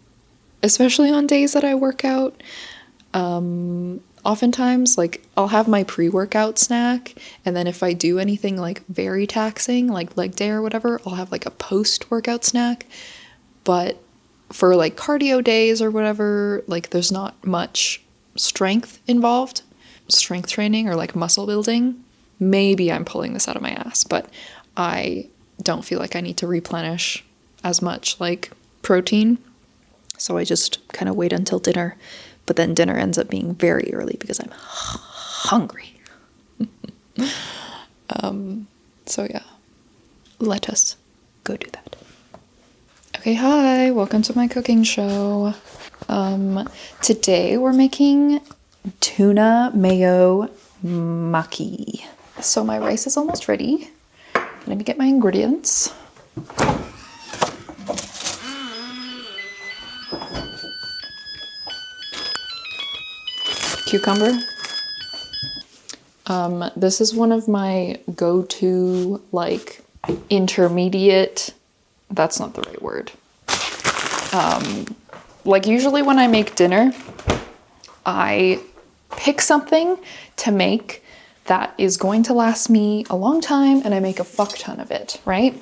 Speaker 1: especially on days that I work out. Oftentimes, like, I'll have my pre-workout snack, and then if I do anything, like, very taxing, like leg day or whatever, I'll have, like, a post-workout snack. But for, like, cardio days or whatever, like, there's not much strength involved, strength training or, like, muscle building. Maybe I'm pulling this out of my ass, but I don't feel like I need to replenish as much, like, protein. So I just kind of wait until dinner. But then dinner ends up being very early because I'm hungry. So yeah, let us go do that. Okay, hi, welcome to my cooking show. Today we're making tuna mayo maki. So my rice is almost ready. Let me get my ingredients. Cucumber. This is one of my go-to, like, intermediate, that's not the right word. Like, usually when I make dinner, I pick something to make that is going to last me a long time, and I make a fuck ton of it, right?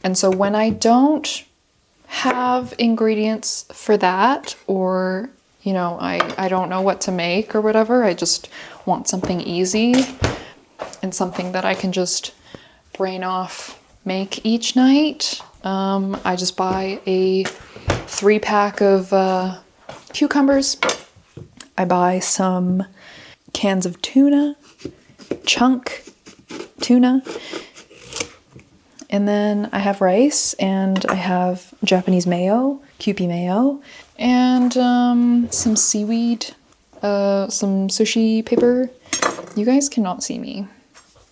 Speaker 1: And so when I don't have ingredients for that, or I don't know what to make or whatever, I just want something easy and something that I can just brain off make each night. I just buy a 3-pack of cucumbers. I buy some cans of tuna, chunk tuna, and then I have rice, and I have Japanese mayo, Kewpie mayo, and some seaweed, some sushi paper. You guys cannot see me.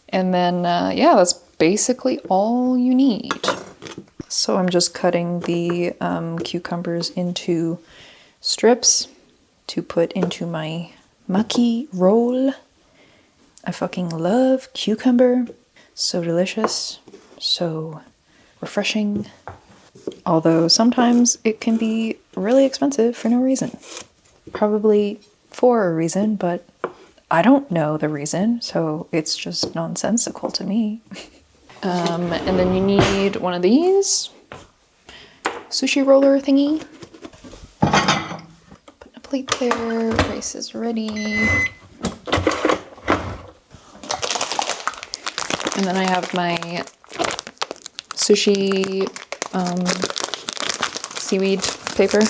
Speaker 1: And then, yeah, that's basically all you need. So I'm just cutting the cucumbers into strips to put into my maki roll. I fucking love cucumber. So delicious. So refreshing. Although sometimes it can be really expensive for no reason. Probably for a reason, but I don't know the reason, so it's just nonsensical to me. And then you need one of these sushi roller thingy. Put a plate there, rice is ready. And then I have my sushi seaweed paper.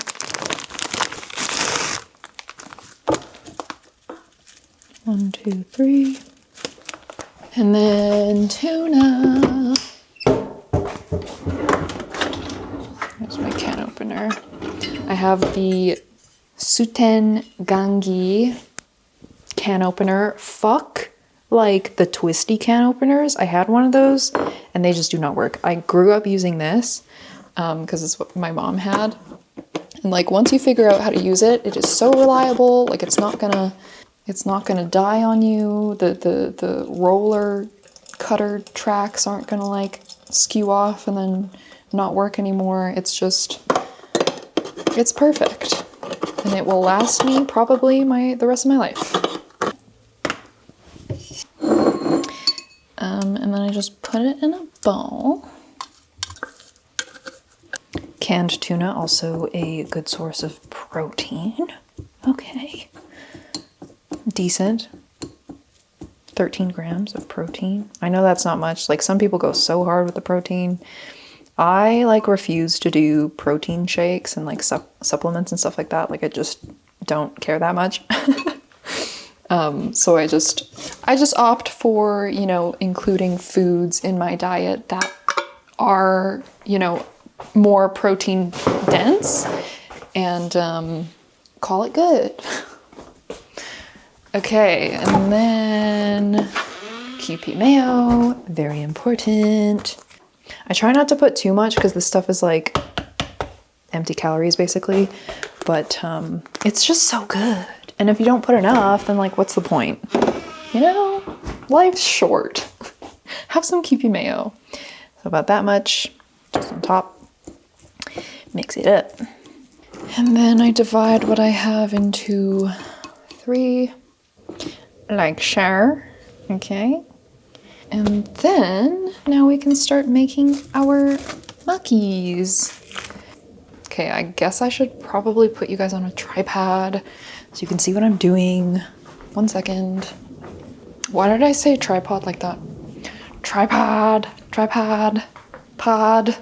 Speaker 1: One, two, three. And then tuna. There's my can opener. I have the Suten Gangi can opener. Fuck, like the twisty can openers. I had one of those and they just do not work. I grew up using this because it's what my mom had. And like once you figure out how to use it, it is so reliable. Like it's not gonna die on you. The roller cutter tracks aren't gonna like skew off and then not work anymore. It's perfect. And it will last me probably the rest of my life. And then I just put it in a bowl. Canned tuna, also a good source of protein. Okay. Decent. 13 grams of protein. I know that's not much. Like some people go so hard with the protein. I like refuse to do protein shakes and like supplements and stuff like that. Like I just don't care that much. So I just opt for, you know, including foods in my diet that are, you know, more protein dense and call it good. Okay, and then QP mayo, very important. I try not to put too much because this stuff is like empty calories basically, but it's just so good. And if you don't put enough, then like what's the point? You know, life's short. Have some QP mayo. So about that much, just on top. Mix it up. And then I divide what I have into 3, like so. Okay. And then now we can start making our muckies. Okay, I guess I should probably put you guys on a tripod so you can see what I'm doing. 1 second. Why did I say tripod like that? Tripod, pod.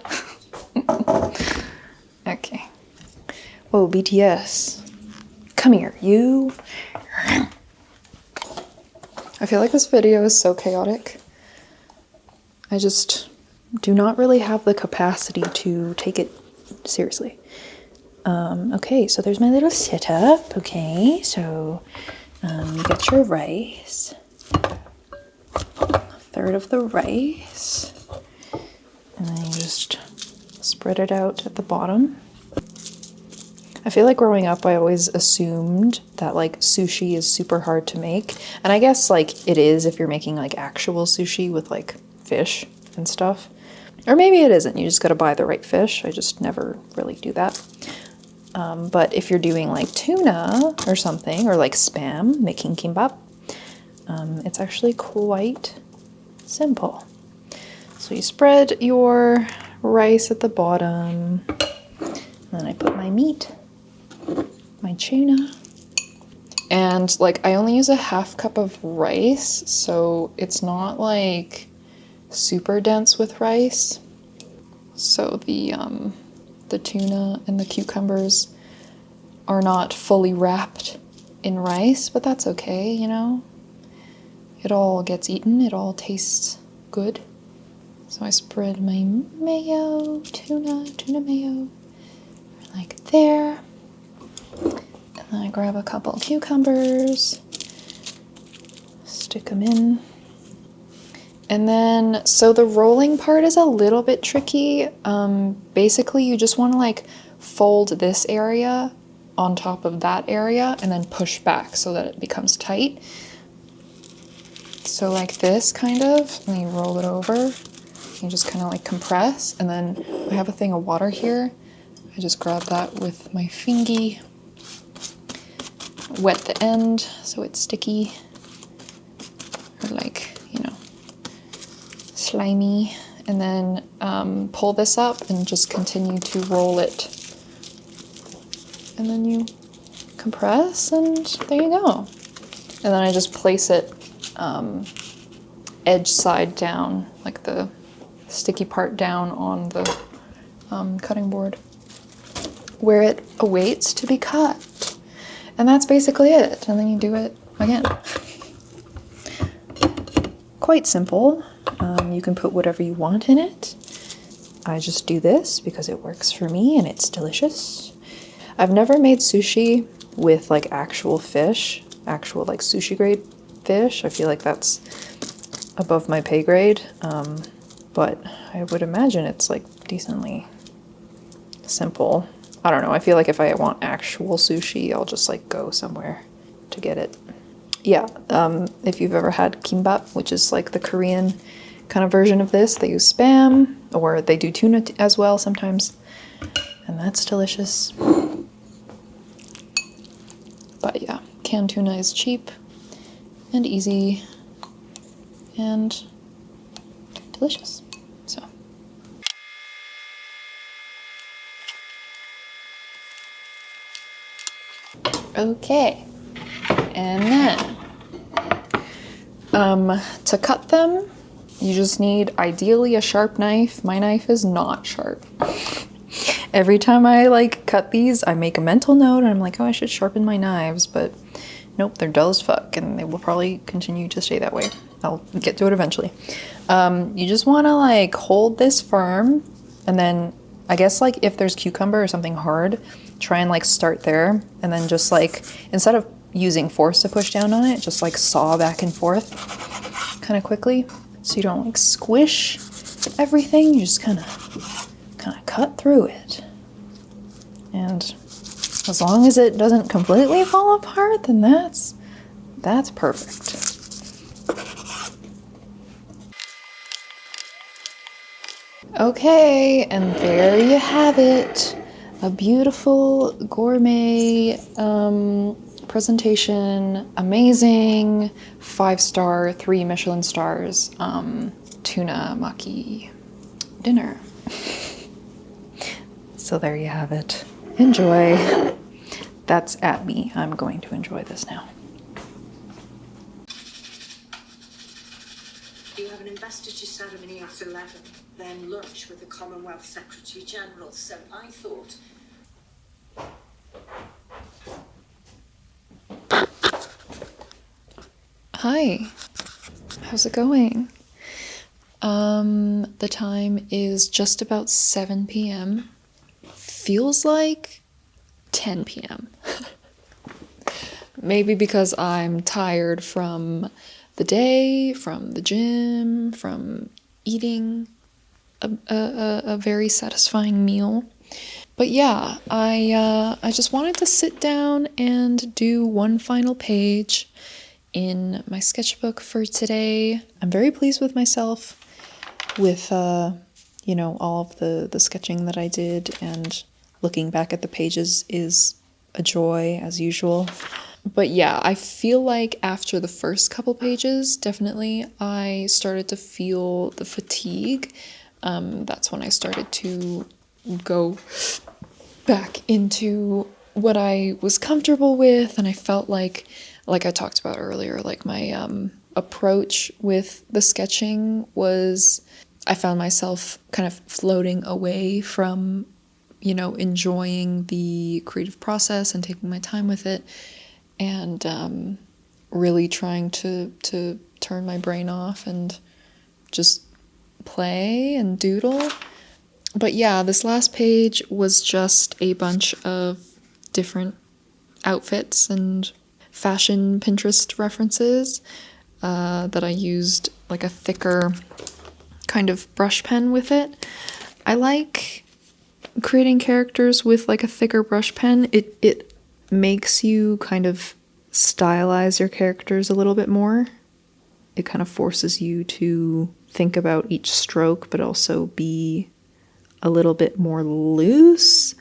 Speaker 1: Okay. Whoa, BTS. Come here, you. I feel like this video is so chaotic. I just do not really have the capacity to take it seriously. Okay, so there's my little setup. Okay, so you get your rice. 1/3 of the rice. And then you just spread it out at the bottom. I feel like growing up, I always assumed that like sushi is super hard to make. And I guess like it is if you're making like actual sushi with like fish and stuff. Or maybe it isn't, you just gotta buy the right fish. I just never really do that. But if you're doing like tuna or something, or like Spam, making kimbap, it's actually quite simple. So you spread your rice at the bottom, and then I put my meat, my tuna, and like I only use a 1/2 cup of rice, so it's not like super dense with rice. So the tuna and the cucumbers are not fully wrapped in rice, but that's okay, you know? It all gets eaten, it all tastes good. So I spread my mayo, tuna mayo, like there. And then I grab a couple cucumbers, stick them in. And then, so the rolling part is a little bit tricky. Basically, you just want to like fold this area on top of that area and then push back so that it becomes tight. So like this kind of, and then you roll it over. You just kind of like compress, and then I have a thing of water here. I just grab that with my fingy, wet the end so it's sticky, or like, you know, slimy, and then pull this up and just continue to roll it. And then you compress, and there you go. And then I just place it edge side down, like the sticky part down on the cutting board, where it awaits to be cut. And that's basically it. And then you do it again. Quite simple. You can put whatever you want in it. I just do this because it works for me and it's delicious. I've never made sushi with like actual fish, actual like sushi grade fish. I feel like that's above my pay grade. But I would imagine it's like decently simple. I don't know, I feel like if I want actual sushi, I'll just like go somewhere to get it. Yeah, if you've ever had kimbap, which is like the Korean kind of version of this, they use Spam, or they do tuna as well sometimes, and that's delicious. But yeah, canned tuna is cheap and easy and delicious. So okay, and then to cut them, you just need ideally a sharp knife. My knife is not sharp. Every time I like cut these, I make a mental note and I'm like, oh, I should sharpen my knives, but nope, they're dull as fuck and they will probably continue to stay that way. I'll get to it eventually. You just want to like hold this firm, and then I guess like if there's cucumber or something hard, try and like start there, and then just like instead of using force to push down on it, just like saw back and forth kind of quickly so you don't like squish everything. You just kind of cut through it, and as long as it doesn't completely fall apart, then that's perfect. Okay, and there you have it. A beautiful gourmet presentation. Amazing 5-star, 3 Michelin stars tuna maki dinner. So there you have it. Enjoy. That's at me. I'm going to enjoy this now.
Speaker 2: You have an investiture ceremony at 11, then lunch with the Commonwealth Secretary General, so I thought...
Speaker 1: Hi. How's it going? The time is just about 7 p.m. Feels like 10 p.m. Maybe because I'm tired from the day, from the gym, from eating a very satisfying meal. But yeah, I just wanted to sit down and do one final page in my sketchbook for today. I'm very pleased with myself with all of the sketching that I did, and looking back at the pages is a joy as usual. But yeah, I feel like after the first couple pages, definitely, I started to feel the fatigue. That's when I started to go back into what I was comfortable with, and I felt like I talked about earlier, like my approach with the sketching was, I found myself kind of floating away from, enjoying the creative process and taking my time with it, and really trying to turn my brain off and just play and doodle. But yeah, this last page was just a bunch of different outfits and fashion Pinterest references that I used like a thicker kind of brush pen with it. I like creating characters with like a thicker brush pen. It makes you kind of stylize your characters a little bit more. It kind of forces you to think about each stroke, but also be a little bit more loose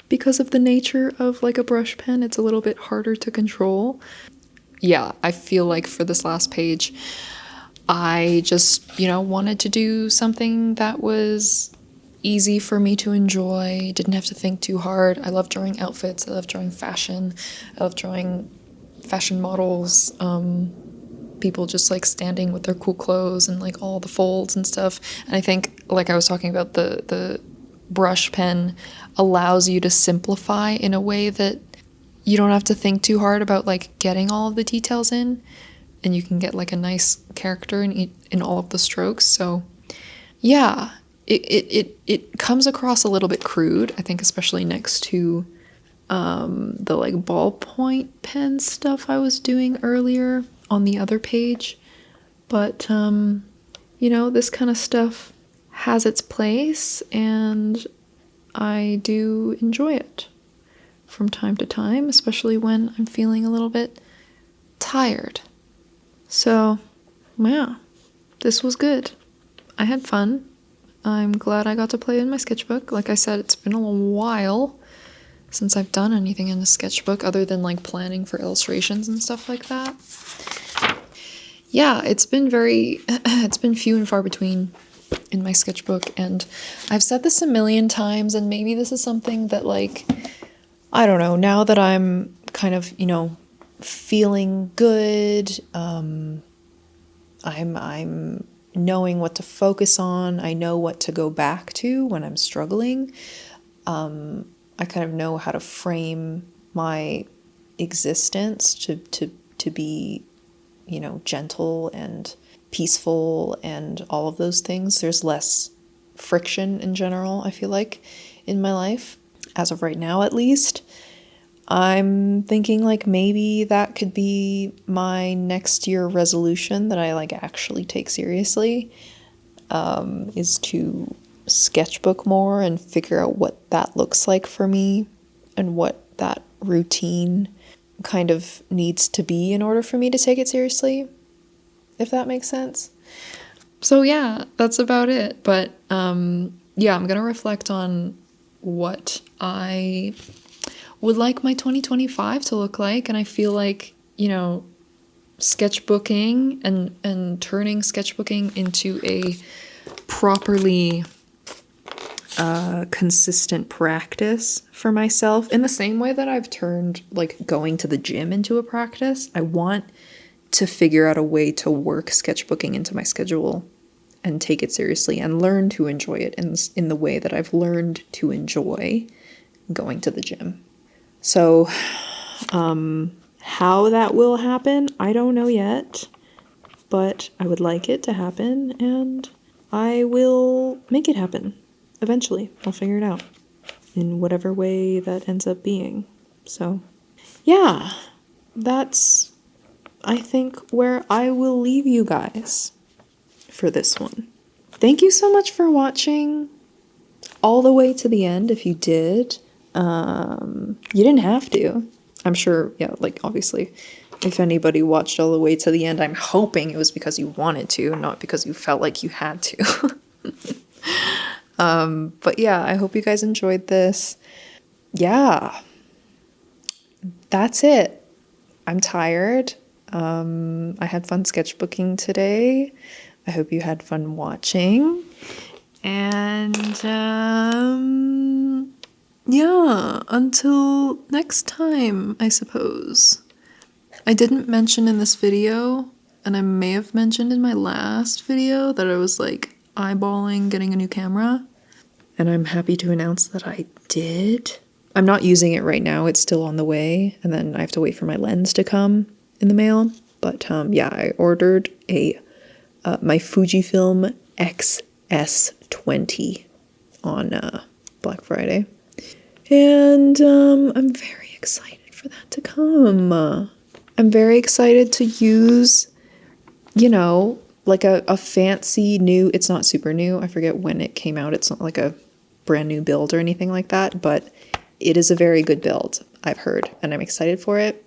Speaker 1: because of the nature of like a brush pen. It's a little bit harder to control. Yeah, I feel like for this last page, I just, wanted to do something that was easy for me to enjoy, didn't have to think too hard. I love drawing outfits, I love drawing fashion, I love drawing fashion models, people just like standing with their cool clothes and like all the folds and stuff. And I think, like I was talking about, the brush pen allows you to simplify in a way that you don't have to think too hard about like getting all of the details in, and you can get like a nice character in all of the strokes. So yeah, it comes across a little bit crude, I think, especially next to the like ballpoint pen stuff I was doing earlier on the other page. But this kind of stuff has its place, and I do enjoy it from time to time, especially when I'm feeling a little bit tired. So, yeah, this was good. I had fun. I'm glad I got to play in my sketchbook. Like I said, it's been a while since I've done anything in a sketchbook other than like planning for illustrations and stuff like that. Yeah, it's been few and far between in my sketchbook, and I've said this a million times, and maybe this is something that, like, I don't know, now that I'm kind of, feeling good, I'm knowing what to focus on, I know what to go back to when I'm struggling, I kind of know how to frame my existence to be, gentle and peaceful and all of those things. There's less friction in general, I feel like, in my life, as of right now at least. I'm thinking like maybe that could be my next year resolution that I like actually take seriously, is to sketchbook more and figure out what that looks like for me and what that routine kind of needs to be in order for me to take it seriously, if that makes sense. So yeah, that's about it. But yeah, I'm gonna reflect on what I would like my 2025 to look like, and I feel like, sketchbooking and turning sketchbooking into a properly consistent practice for myself, in the same way that I've turned like going to the gym into a practice. I want to figure out a way to work sketchbooking into my schedule and take it seriously and learn to enjoy it in the way that I've learned to enjoy going to the gym. So, how that will happen, I don't know yet, but I would like it to happen, and I will make it happen. Eventually, I'll figure it out in whatever way that ends up being. So, yeah, that's, I think, where I will leave you guys for this one. Thank you so much for watching all the way to the end. If you did, you didn't have to. I'm sure, yeah, like obviously, if anybody watched all the way to the end, I'm hoping it was because you wanted to, not because you felt like you had to. But yeah, I hope you guys enjoyed this. Yeah, that's it. I'm tired. I had fun sketchbooking today. I hope you had fun watching. And yeah, until next time, I suppose. I didn't mention in this video, and I may have mentioned in my last video, that I was like eyeballing getting a new camera. And I'm happy to announce that I did. I'm not using it right now, it's still on the way, and then I have to wait for my lens to come in the mail. But yeah, I ordered my Fujifilm XS20 on Black Friday. And I'm very excited for that to come. I'm very excited to use, like a fancy new, it's not super new, I forget when it came out, it's not like a brand new build or anything like that, but it is a very good build, I've heard, and I'm excited for it.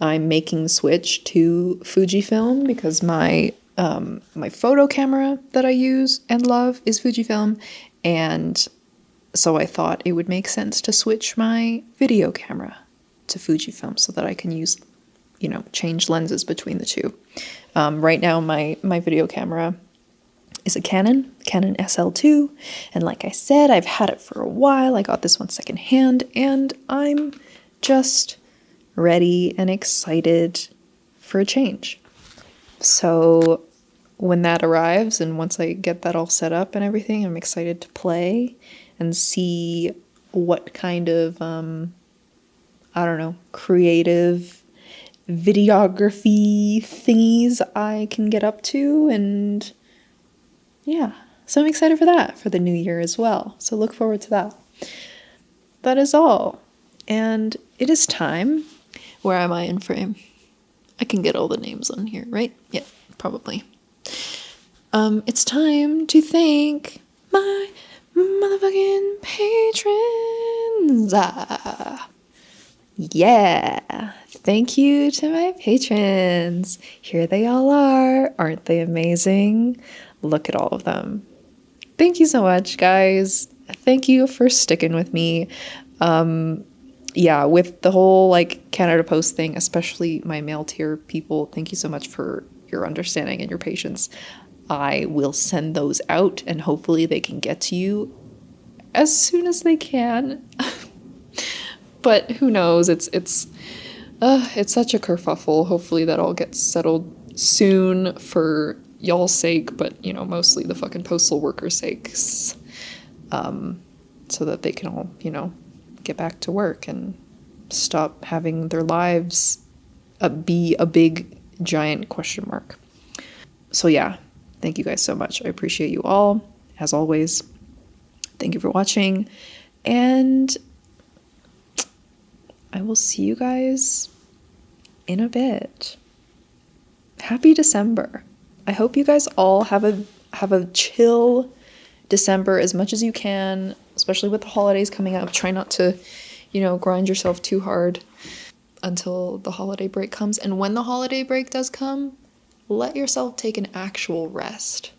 Speaker 1: I'm making the switch to Fujifilm because my photo camera that I use and love is Fujifilm, and so I thought it would make sense to switch my video camera to Fujifilm so that I can use, change lenses between the two. Right now, my video camera is a Canon SL2, and like I said, I've had it for a while. I got this one secondhand, and I'm just ready and excited for a change. So when that arrives, and once I get that all set up and everything, I'm excited to play and see what kind of, creative videography thingies I can get up to, and yeah, so I'm excited for that for the new year as well. So look forward to that. That is all. And it is time. Where am I in frame? I can get all the names on here, right? Yeah, probably. It's time to thank my motherfucking patrons. Yeah. Thank you to my patrons. Here they all are. Aren't they amazing? Look at all of them. Thank you so much, guys. Thank you for sticking with me. Yeah, with the whole like Canada Post thing, especially my mail tier people, thank you so much for your understanding and your patience. I will send those out and hopefully they can get to you as soon as they can. But who knows? It's such a kerfuffle. Hopefully that all gets settled soon for y'all's sake, but you know, mostly the fucking postal workers' sakes. So that they can all, you know, get back to work and stop having their lives be a big giant question mark. So yeah, thank you guys so much. I appreciate you all, as always. Thank you for watching, and I will see you guys in a bit. Happy December. I hope you guys all have a chill December as much as you can, especially with the holidays coming up. Try not to, you know, grind yourself too hard until the holiday break comes. And when the holiday break does come, let yourself take an actual rest.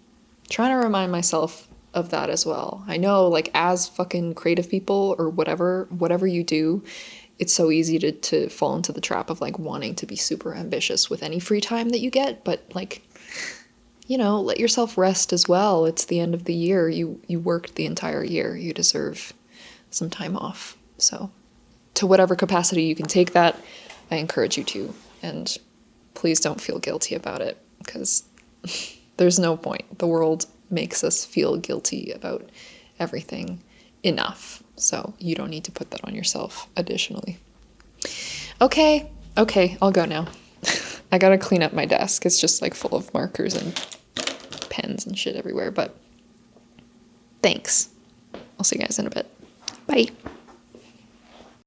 Speaker 1: Trying to remind myself of that as well. I know, like, as fucking creative people or whatever you do, it's so easy to fall into the trap of like wanting to be super ambitious with any free time that you get, but like, you know, let yourself rest as well. It's the end of the year. You worked the entire year. You deserve some time off. So to whatever capacity you can take that, I encourage you to. And please don't feel guilty about it, because there's no point. The world makes us feel guilty about everything enough. So you don't need to put that on yourself additionally. Okay, I'll go now. I gotta clean up my desk. It's just like full of markers and pens and shit everywhere, but thanks. I'll see you guys in a bit. Bye.